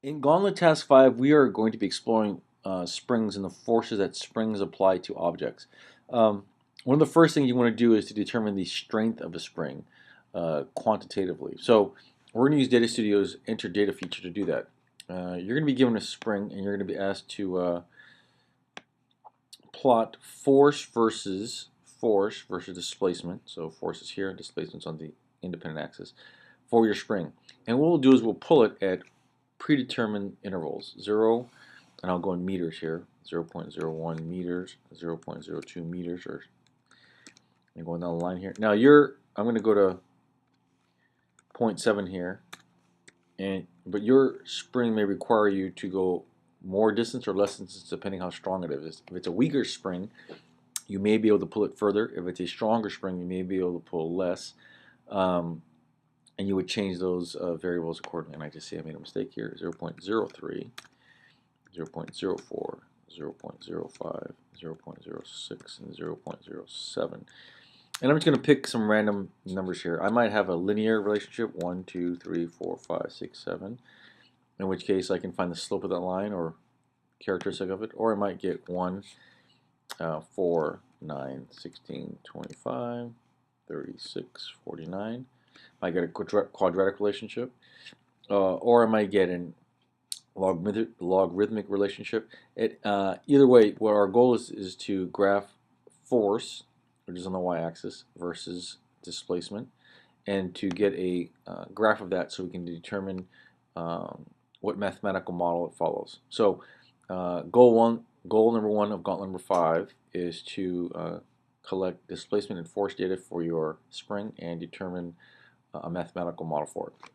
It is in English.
In Gauntlet Task 5, we are going to be exploring springs and the forces that springs apply to objects. One of the first things you want to do is to determine the strength of a spring quantitatively. So we're going to use Data Studio's Enter Data feature to do that. You're going to be given a spring and you're going to be asked to plot force versus displacement. So force is here, displacement's on the independent axis for your spring. And what we'll do is we'll pull it at predetermined intervals, 0, and I'll go in meters here, 0.01 meters, 0.02 meters, or I'm going down the line here. Now I'm going to go to 0 0.7 here, but your spring may require you to go more distance or less distance depending how strong it is. If it's a weaker spring, you may be able to pull it further. If it's a stronger spring, you may be able to pull less. And you would change those variables accordingly. And I just see I made a mistake here. 0 0.03, 0 0.04, 0 0.05, 0 0.06, and 0 0.07. And I'm just going to pick some random numbers here. I might have a linear relationship, 1, 2, 3, 4, 5, 6, 7, in which case I can find the slope of that line or characteristic of it. Or I might get 1, 4, 9, 16, 25, 36, 49. I get a quadratic relationship, or I might get an logarithmic relationship. Either way, what our goal is to graph force, which is on the y-axis, versus displacement, and to get a graph of that so we can determine what mathematical model it follows. So goal number one of Gauntlet number 5 is to collect displacement and force data for your spring and determine a mathematical model for it.